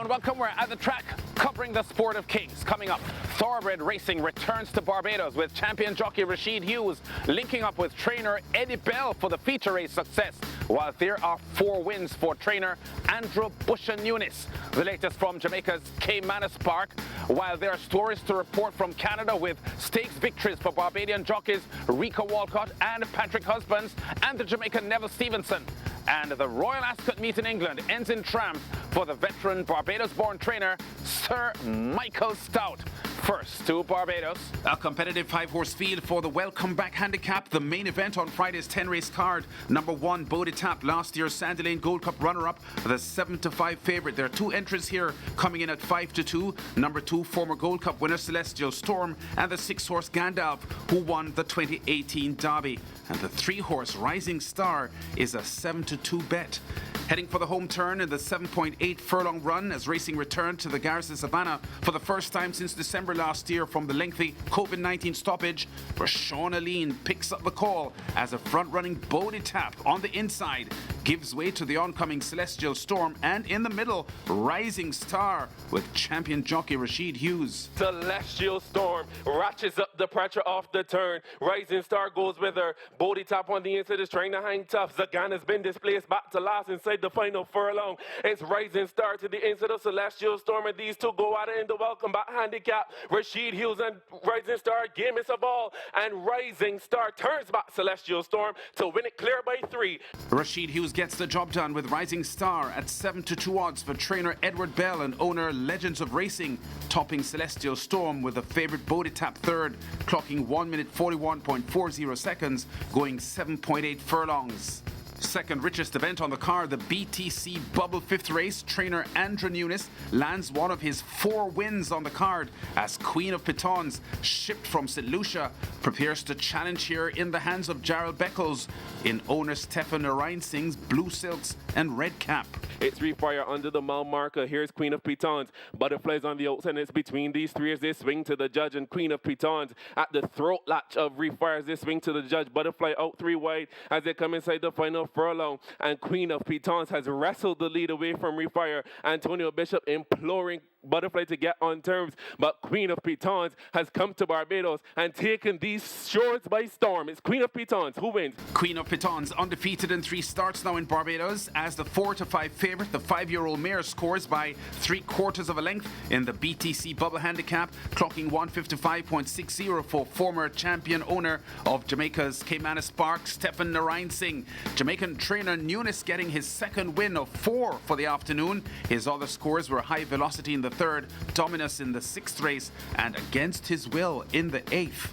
and welcome. We're at the track covering the sport of kings. Coming up, thoroughbred racing returns to Barbados with champion jockey Rasheed Hughes linking up with trainer Eddie Belle for the feature race success, while there are 4 wins for trainer Andrew Busha Nunes. The latest from Jamaica's Caymanas Park, while there are stories to report from Canada with stakes victories for Barbadian jockeys Rico, Walcott and Patrick Husbands and the Jamaican Neville Stephenson. And the Royal Ascot meet in England ends in triumph for the veteran Barbados-born trainer Sir Michael Stoute. First to Barbados. A competitive 5-horse field for the Welcome Back Handicap. The main event on Friday's 10-race card. Number 1, Bodie Tap, last year's Sandy Lane Gold Cup runner-up, the 7-5 favourite. There are 2 entries here coming in at 5-2. Number 2, former Gold Cup winner Celestial Storm, and the 6-horse Gandalf, who won the 2018 Derby. And the 3-horse Rising Star is a 7-2 bet. Heading for the home turn in the 7.8 furlong run as racing returned to the Garrison Savannah for the first time since December last year from the lengthy COVID-19 stoppage. Rashawn Aline picks up the call as a front-running Bodie Tap on the inside gives way to the oncoming Celestial Storm, and in the middle, Rising Star with champion jockey Rasheed Hughes. Celestial Storm ratchets up the pressure off the turn. Rising Star goes with her. Bodie Tap on the inside is trying to hang tough. Zagan has been displaced back to last inside the final furlong. It's Rising Star to the inside of Celestial Storm, and these two go at it in the Welcome Back Handicap. Rasheed Hughes and Rising Star game is a ball, and Rising Star turns back Celestial Storm to win it clear by 3. Rasheed Hughes gets the job done with Rising Star at 7-2 odds for trainer Eddie Belle and owner Legends of Racing, topping Celestial Storm with the favourite Bodie Tap third, clocking 1 minute 41.40 seconds, going 7.8 furlongs. Second richest event on the card, the BTC Bubble 5th race. Trainer Andrew Nunes lands one of his 4 wins on the card as Queen of Pitons, shipped from St. Lucia, prepares to challenge here in the hands of Gerald Beckles in owner Stephen Narayansing's blue silks and red cap. It's Refire under the mile marker. Here's Queen of Pitons. Butterflies on the outside, and it's between these 3 as they swing to the judge, and Queen of Pitons at the throat latch of Refire as they swing to the judge. Butterfly out 3 wide as they come inside the final furlong, and Queen of Pitons has wrestled the lead away from Refire. Antonio Bishop imploring Butterfly to get on terms, but Queen of Pitons has come to Barbados and taken these shores by storm. It's Queen of Pitons who wins. Queen of Pitons undefeated in 3 starts now in Barbados as the 4-5 favourite. The 5-year-old mare scores by 3/4 of a length in the BTC Bubble Handicap, clocking 155.60 for former champion owner of Jamaica's Caymanas Park, Stephen Narayansing. Jamaican trainer Nunes getting his 2nd win of 4 for the afternoon. His other scores were high velocity in the 3rd, dominus in the 6th race, and against his will in the 8th.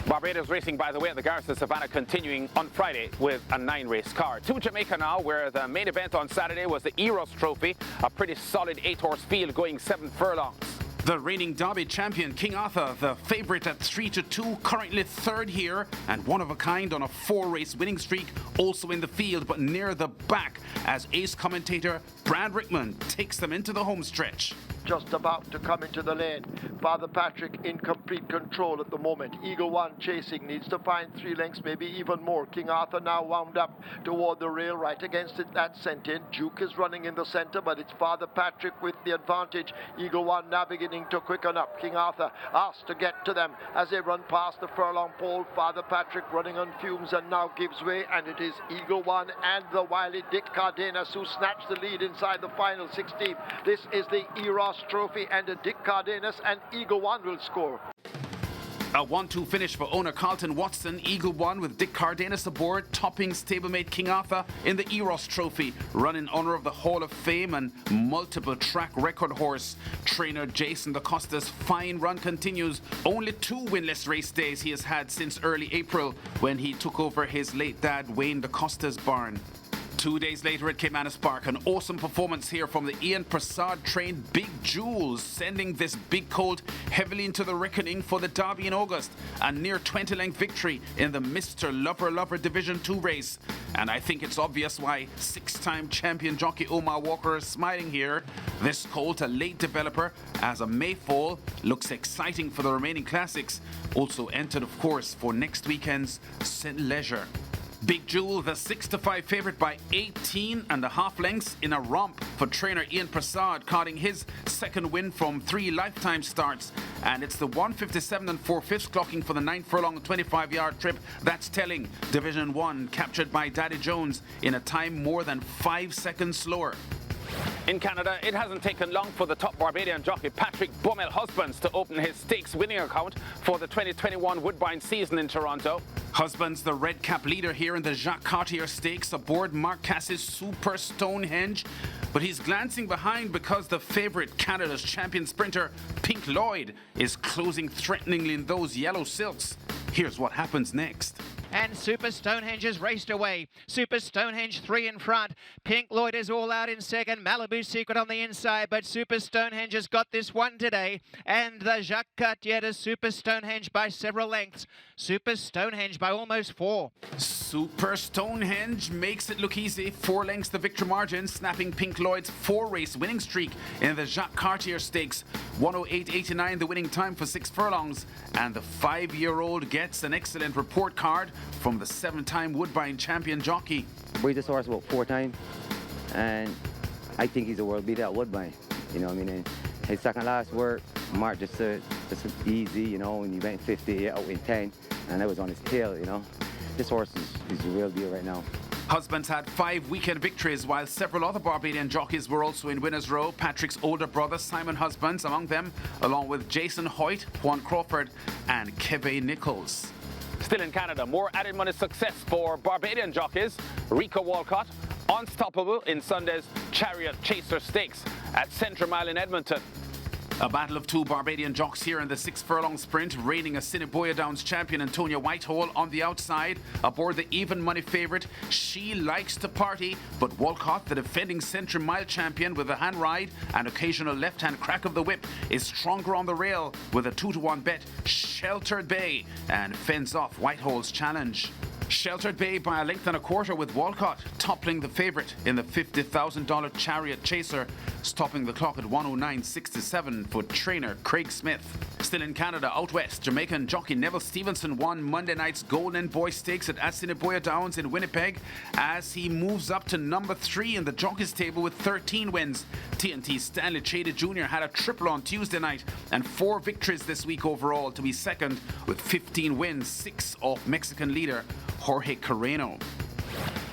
Barbados racing, by the way, at the Garrison Savannah continuing on Friday with a 9-race card. To Jamaica now, where the main event on Saturday was the Eros Trophy, a pretty solid 8-horse field going 7 furlongs. The reigning Derby champion, King Arthur, the favourite at 3-2, currently 3rd here, and one of a kind on a 4-race winning streak, also in the field but near the back as ace commentator Brad Rickman takes them into the home stretch. Just about to come into the lane. Father Patrick in complete control at the moment. Eagle One chasing, needs to find 3 lengths, maybe even more. King Arthur now wound up toward the rail, right against it. That's sent in. Duke is running in the centre, but it's Father Patrick with the advantage. Eagle One now beginning to quicken up. King Arthur asked to get to them as they run past the furlong pole. Father Patrick running on fumes and now gives way, and it is Eagle One and the wily Dick Cardenas who snatched the lead inside the final 16. This is the Eros Trophy, and Dick Cardenas and Eagle One will score. A 1-2 finish for owner Carlton Watson. Eagle One with Dick Cardenas aboard, topping stablemate King Arthur in the Eros Trophy, run in honour of the Hall of Fame and multiple track record horse. Trainer Jason DaCosta's fine run continues. Only 2 winless race days he has had since early April when he took over his late dad Wayne DaCosta's barn. 2 days later at Caymanas Park, an awesome performance here from the Ian Prasad trained Big Jules, sending this big colt heavily into the reckoning for the Derby in August. A near 20-length victory in the Mr. Lover Division 2 race. And I think it's obvious why 6-time champion jockey Omar Walker is smiling here. This colt, a late developer as a Mayfall, looks exciting for the remaining classics. Also entered, of course, for next weekend's St. Leisure. Big Jewel, the 6-5 favourite by 18.5 lengths in a romp for trainer Ian Prasad, cutting his second win from 3 lifetime starts. And it's the 1:57 4/5 clocking for the 9 furlong 25-yard trip. That's telling. Division 1 captured by Daddy Jones in a time more than 5 seconds slower. In Canada, it hasn't taken long for the top Barbadian jockey Patrick Bummel Husbands to open his stakes winning account for the 2021 Woodbine season in Toronto. Husbands, the red cap leader here in the Jacques Cartier Stakes, aboard Mark Cass's Super Stonehenge. But he's glancing behind because the favourite, Canada's champion sprinter, Pink Lloyd, is closing threateningly in those yellow silks. Here's what happens next. And Super Stonehenge has raced away. Super Stonehenge 3 in front. Pink Lloyd is all out in second. Malibu Secret on the inside, but Super Stonehenge has got this one today. And the Jacques Cartier to Super Stonehenge by several lengths. Super Stonehenge by almost 4. Super Stonehenge makes it look easy. 4 lengths the victory margin, snapping Pink Lloyd's 4-race winning streak in the Jacques Cartier Stakes. 1:08.89 the winning time for 6 furlongs. And the 5-year-old gets an excellent report card from the 7-time Woodbine champion jockey. Breed this horse about 4 times, and I think he's a world beater at Woodbine. You know what I mean? And his second last work, Mark just said, just easy, you know, and he went 50 out in 10, and that was on his tail, you know. This horse is a real deal right now. Husbands had 5 weekend victories, while several other Barbadian jockeys were also in winners' row. Patrick's older brother, Simon Husbands, among them, along with Jason Hoyt, Juan Crawford, and Kevin Nichols. Still in Canada, more added money success for Barbadian jockeys. Rico Walcott, unstoppable in Sunday's Chariot Chaser Stakes at Central Mile in Edmonton. A battle of 2 Barbadian jocks here in the 6 furlong sprint, reigning Assiniboia Downs champion Antonia Whitehall on the outside. Aboard the even money favourite, She Likes to Party, but Walcott, the defending Central Mile champion with a hand ride and occasional left-hand crack of the whip, is stronger on the rail with a 2-to-1 bet, Sheltered Bay, and fends off Whitehall's challenge. Sheltered Bay by a length and a quarter, with Walcott toppling the favourite in the $50,000 Chariot Chaser, stopping the clock at 1:09.67 for trainer Craig Smith. Still in Canada, out west, Jamaican jockey Neville Stephenson won Monday night's Golden Boy Stakes at Assiniboia Downs in Winnipeg as he moves up to number 3 in the jockeys table with 13 wins. TNT Stanley Chada Jr. had a triple on Tuesday night and 4 victories this week overall to be second with 15 wins, 6 off Mexican leader Jorge Carreno.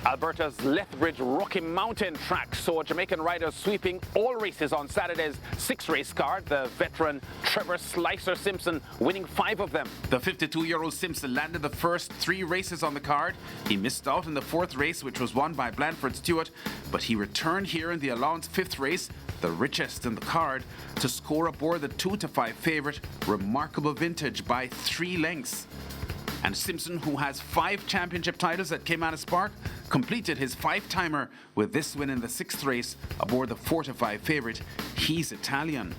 Alberta's Lethbridge Rocky Mountain track saw Jamaican riders sweeping all races on Saturday's 6-race card. The veteran Trevor Slicer Simpson winning 5 of them. The 52-year-old Simpson landed the first 3 races on the card. He missed out in the 4th race, which was won by Blanford Stewart, but he returned here in the allowance 5th race, the richest in the card, to score aboard the 2-5 favourite, Remarkable Vintage, by 3 lengths. And Simpson, who has 5 championship titles at Caymanas Park, completed his 5-timer with this win in the 6th race aboard the 4-5 favourite. He's Italian.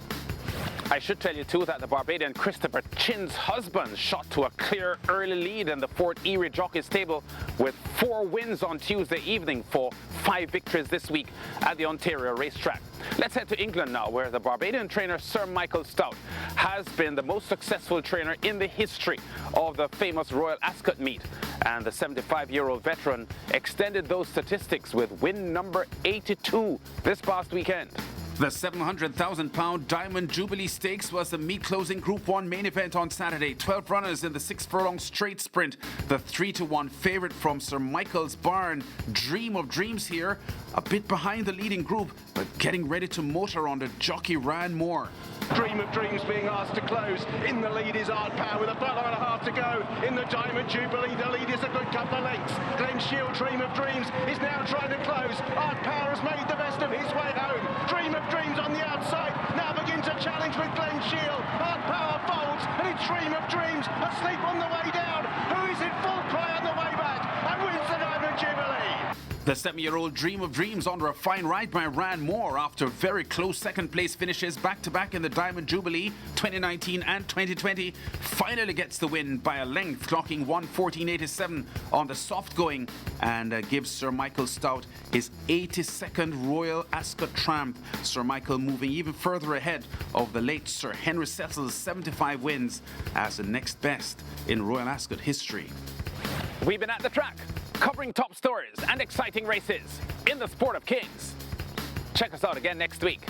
I should tell you too that the Barbadian Christopher Chin's husband shot to a clear early lead in the Fort Erie Jockeys table with 4 wins on Tuesday evening for 5 victories this week at the Ontario racetrack. Let's head to England now, where the Barbadian trainer Sir Michael Stoute has been the most successful trainer in the history of the famous Royal Ascot meet. And the 75-year-old veteran extended those statistics with win number 82 this past weekend. The £700,000 Diamond Jubilee Stakes was the meet-closing Group 1 main event on Saturday. 12 runners in the 6 furlong straight sprint. The 3-1 favourite from Sir Michael's barn, Dream of Dreams here, a bit behind the leading group, but getting ready to motor on the jockey Ryan Moore. Dream of Dreams being asked to close. In the lead is Art Power with a furlong and a half to go. In the Diamond Jubilee, the lead is a good couple of lengths. Glen Shield, Dream of Dreams, is now trying to close. Art Power has made the best of his way home. Dream of Dreams on the outside, now begins a challenge with Glen Shield. Art Power folds, and it's Dream of Dreams asleep on the way down, who is in full cry on the way back and wins the Diamond Jubilee. The 7-year-old Dream of Dreams under a fine ride by Ryan Moore after very close second-place finishes back-to-back in the Diamond Jubilee 2019 and 2020. Finally gets the win by a length, clocking 1:14.87 on the soft going, and gives Sir Michael Stoute his 82nd Royal Ascot triumph. Sir Michael moving even further ahead of the late Sir Henry Cecil's 75 wins as the next best in Royal Ascot history. We've been at the track. covering top stories and exciting races in the sport of kings. Check us out again next week.